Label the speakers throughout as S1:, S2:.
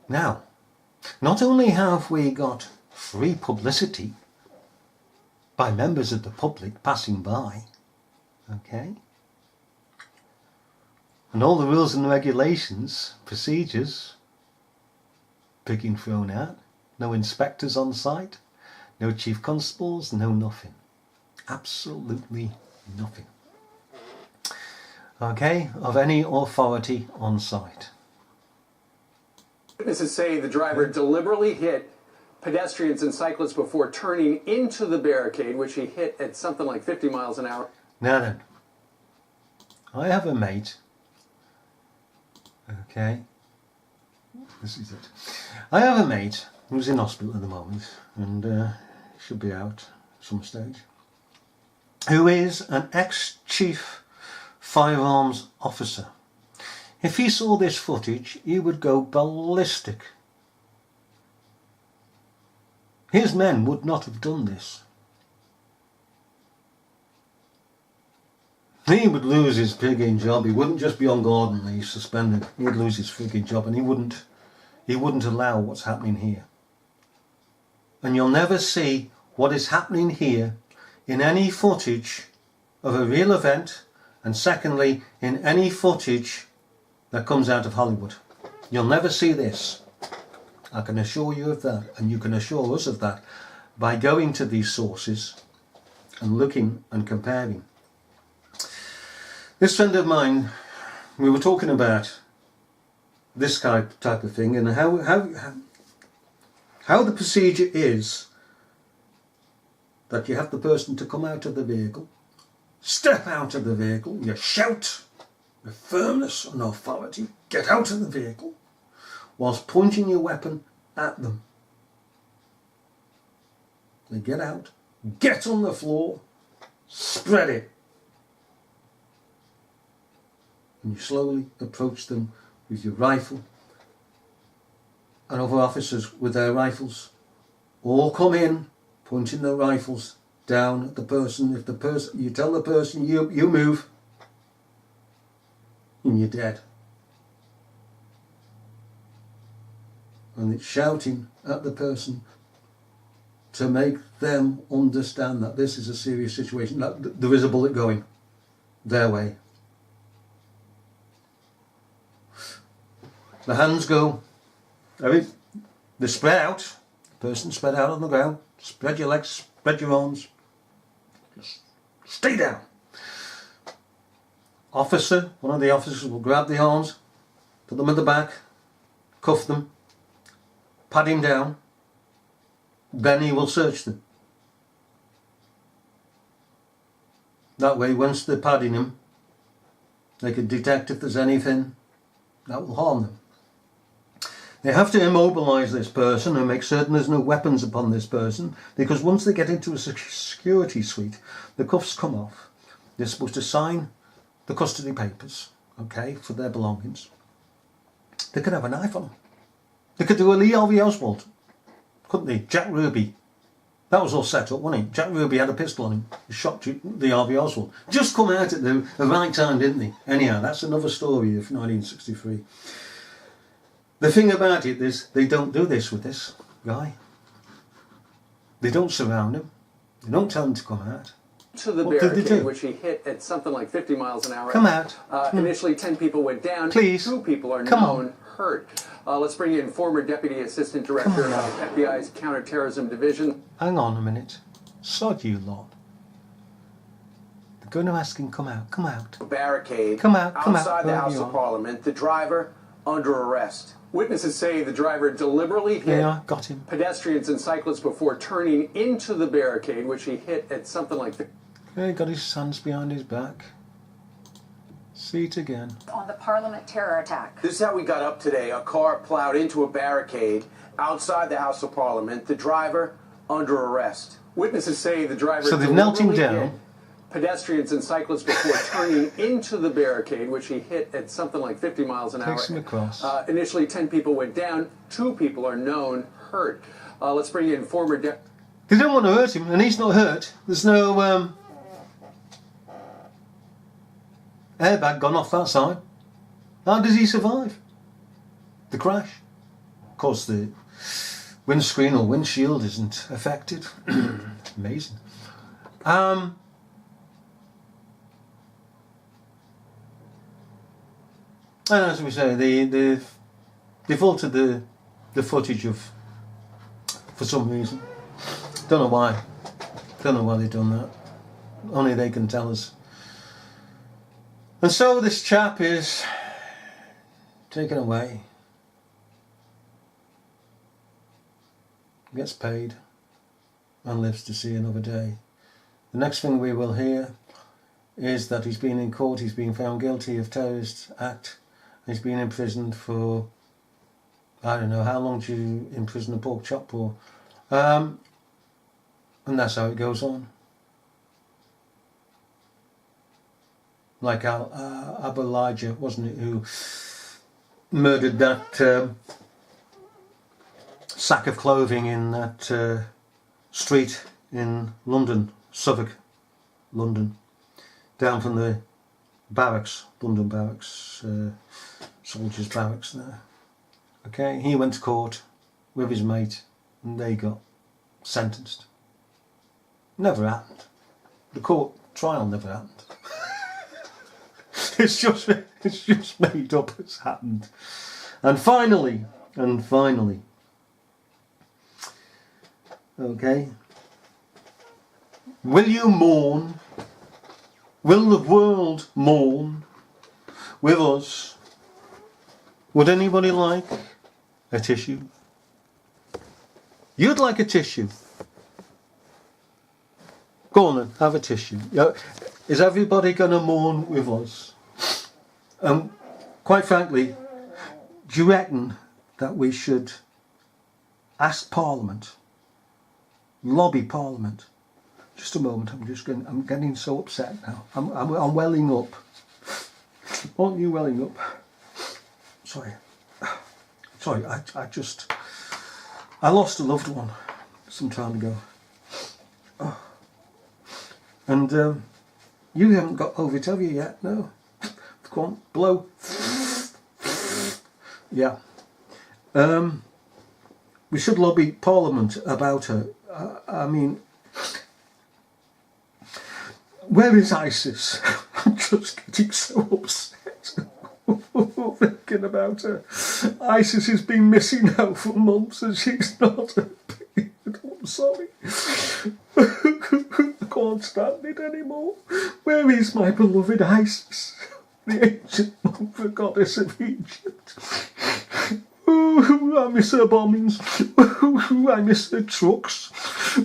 S1: Now, not only have we got free publicity by members of the public passing by, okay, and all the rules and regulations, procedures being thrown out, no inspectors on site, no chief constables, no nothing. Absolutely nothing. Okay, of any authority on site.
S2: Witnesses say the driver deliberately hit pedestrians and cyclists before turning into the barricade, which he hit at something like 50 miles an hour.
S1: Now then, I have a mate, okay, this is it. I have a mate who's in hospital at the moment and should be out at some stage, who is an ex-chief firearms officer. If he saw this footage, he would go ballistic. His men would not have done this. He would lose his frigging job. He wouldn't just be on garden leave suspended. He would lose his frigging job, and he wouldn't allow what's happening here. And you'll never see what is happening here in any footage of a real event, and secondly, in any footage that comes out of Hollywood. You'll never see this. I can assure you of that, and you can assure us of that by going to these sources and looking and comparing. This friend of mine, we were talking about this type of thing and how the procedure is that you have the person to come out of the vehicle, step out of the vehicle, you shout with firmness and authority, get out of the vehicle, whilst pointing your weapon at them. They get out, get on the floor, spread it, and you slowly approach them with your rifle, and other officers with their rifles all come in, pointing their rifles down at the person. If the person, you tell the person you move, and you're dead. And it's shouting at the person to make them understand that this is a serious situation, that there is a bullet going their way. The hands go, they spread out, the person spread out on the ground, spread your legs, spread your arms, just stay down. Officer, one of the officers will grab the arms, put them at the back, cuff them, pat him down, then he will search them. That way, once they're padding him, they can detect if there's anything that will harm them. They have to immobilise this person and make certain there's no weapons upon this person, because once they get into a security suite, the cuffs come off. They're supposed to sign the custody papers, okay, for their belongings. They could have a knife on them. They could do a Lee Harvey Oswald, couldn't they? Jack Ruby. That was all set up, wasn't it? Jack Ruby had a pistol on him. He shot Lee Harvey Oswald. Just come out at the right time, didn't they? Anyhow, that's another story of 1963. The thing about it is, they don't do this with this guy. They don't surround him. They don't tell him to come out.
S2: To the
S1: What did they
S2: barricade,
S1: do?
S2: which he hit at something like 50 miles an hour.
S1: Come out.
S2: Initially, 10 people went down.
S1: Please.
S2: 2 people are
S1: Come
S2: known
S1: on.
S2: hurt. Let's bring in former Deputy Assistant Director of FBI's Counterterrorism Division.
S1: Hang on a minute. Sod you lot. They're going to ask him, come out, come out.
S2: Barricade
S1: Come out, come out,
S2: outside the
S1: wherever
S2: House
S1: you
S2: of
S1: are.
S2: Parliament. The driver under arrest. Witnesses say the driver deliberately hit
S1: Yeah, got him.
S2: pedestrians and cyclists before turning into the barricade, which he hit at something like
S1: Okay, got his hands behind his back. See it again.
S3: On the Parliament terror attack.
S2: This is how we got up today. A car plowed into a barricade outside the House of Parliament. The driver under arrest. Witnesses say the driver
S1: So they've knelt him
S2: deliberately
S1: down.
S2: hit pedestrians and cyclists before turning into the barricade, which he hit at something like 50 miles an hour.
S1: Takes him across.
S2: Initially, 10 people went down. 2 people are known hurt. Let's bring in former
S1: They don't want to hurt him, and he's not hurt. There's no airbag gone off that side. How does he survive the crash? course, the windscreen or windshield isn't affected. Amazing. And as we say, they defaulted the footage of, for some reason. Don't know why. Don't know why they've done that. Only they can tell us. And so this chap is taken away. Gets paid and lives to see another day. The next thing we will hear is that he's been in court, he's been found guilty of terrorist act, he's been imprisoned for, I don't know, how long do you imprison a pork chop for? And that's how it goes on. Like Abu Elijah, wasn't it, who murdered that sack of clothing in that street in London, Southwark, London, down from the barracks, London barracks, soldiers' barracks there. Okay, he went to court with his mate and they got sentenced. Never happened. The court trial never happened. It's just made up as happened. And finally, okay, will you mourn? Will the world mourn with us? Would anybody like a tissue? You'd like a tissue? Go on then, have a tissue. Is everybody going to mourn with us? Quite frankly, do you reckon that we should ask Parliament, lobby Parliament? Just a moment, I'm getting so upset now. I'm welling up. Aren't you welling up? Sorry, I lost a loved one some time ago. Oh. And you haven't got over it, have you yet? No? Come on, blow. Yeah. We should lobby Parliament about her. I mean, where is ISIS? I'm just getting so upset thinking about her. ISIS has been missing now for months and she's not appeared. I'm sorry. I can't stand it anymore. Where is my beloved ISIS? The ancient mother goddess of Egypt. Ooh, I miss her bombings. Ooh, I miss her trucks.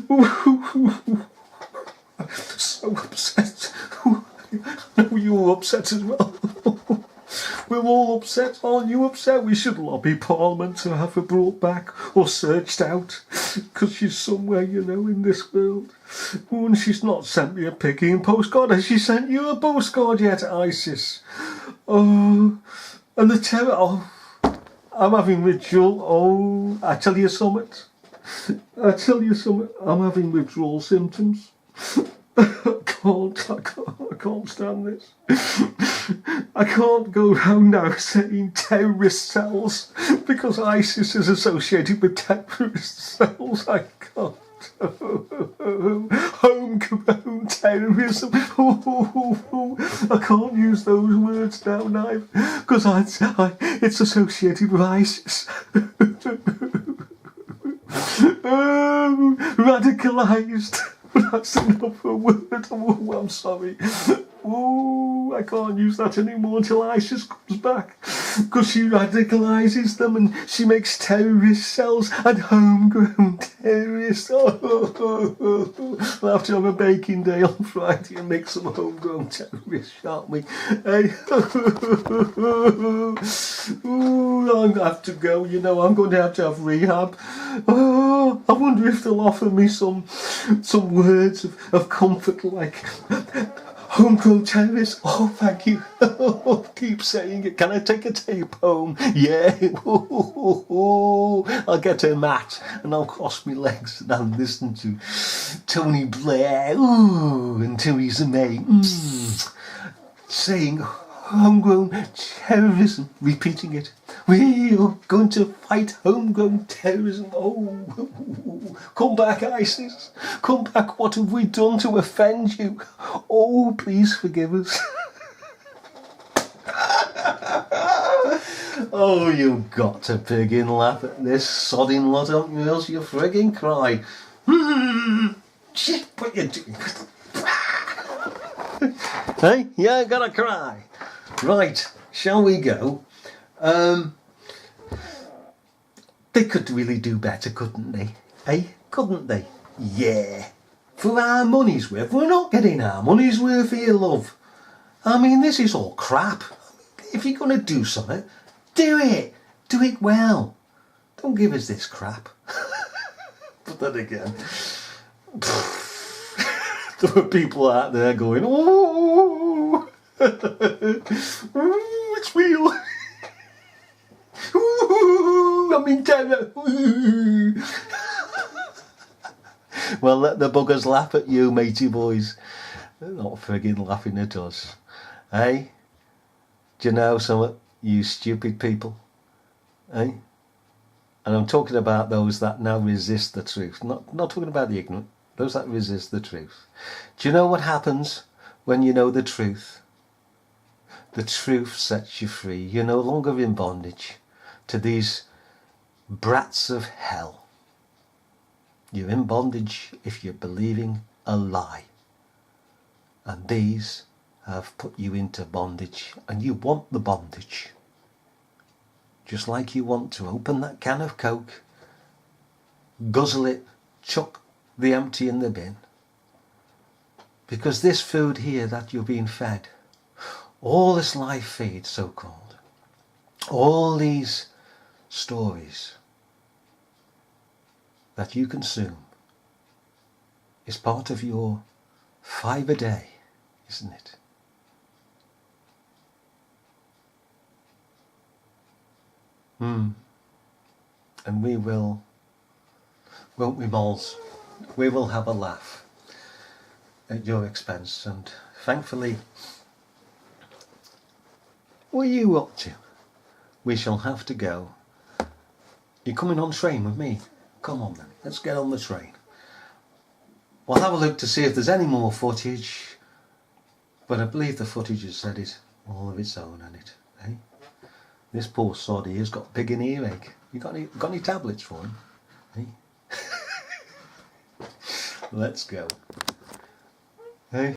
S1: Ooh, I'm so upset. I know you were upset as well. We're all upset. Aren't you upset? We should lobby Parliament to have her brought back or searched out, because she's somewhere, you know, in this world. Oh, and she's not sent me a picking postcard. Has she sent you a postcard yet, ISIS? Oh, and the terror. Oh, I'm having withdrawal. Oh, I tell you something. I'm having withdrawal symptoms. I can't stand this. I can't go around now saying terrorist cells because ISIS is associated with terrorist cells. I can't. Homegrown terrorism. I can't use those words now, neither, because it's associated with ISIS. Radicalised. That's enough a word. Oh, I'm sorry. Oh, I can't use that anymore until ISIS comes back, because she radicalises them and she makes terrorist cells and homegrown terrorists. Oh, we'll have to have a baking day on Friday and make some homegrown terrorists, shan't we? Hey. Oh, I have to go. You know, I'm going to have rehab. Oh, I wonder if they'll offer me some words of comfort, like homegrown terrorists. Oh, thank you. Keep saying it. Can I take a tape home? Yeah. I'll get a mat and I'll cross my legs and I'll listen to Tony Blair and Theresa May saying homegrown terrorism. Repeating it. We are going to fight homegrown terrorism. Oh, come back, ISIS. Come back. What have we done to offend you? Oh, please forgive us. Oh, you've got to friggin' laugh at this sodding lot, haven't you? Else you'll friggin' cry. Shit, what you doing? Hey, yeah, gotta cry. Right, shall we go? They could really do better, couldn't they? Eh? Couldn't they? Yeah. For our money's worth. We're not getting our money's worth here, love. I mean, this is all crap. If you're going to do something, do it. Do it well. Don't give us this crap. But then again, there are people out there going, oh, it's real. I'm in terror. Well, let the buggers laugh at you, matey boys. They're not friggin' laughing at us. Eh? Do you know something, you stupid people? Eh? And I'm talking about those that now resist the truth. Not talking about the ignorant. Those that resist the truth. Do you know what happens when you know the truth? The truth sets you free. You're no longer in bondage to these brats of hell. You're in bondage if you're believing a lie. And these have put you into bondage, and you want the bondage. Just like you want to open that can of Coke, guzzle it, chuck the empty in the bin. Because this food here that you're being fed, all this live feed so-called, all these stories that you consume is part of your 5 a day, isn't it? And we will, won't we, moles? We will have a laugh at your expense. And thankfully, what are you up to? We shall have to go. You're coming on train with me? Come on then, let's get on the train. We'll have a look to see if there's any more footage, but I believe the footage has said it all of its own, hasn't it? Eh? This poor sod here's got big an earache. You got any tablets for him? Eh? Let's go.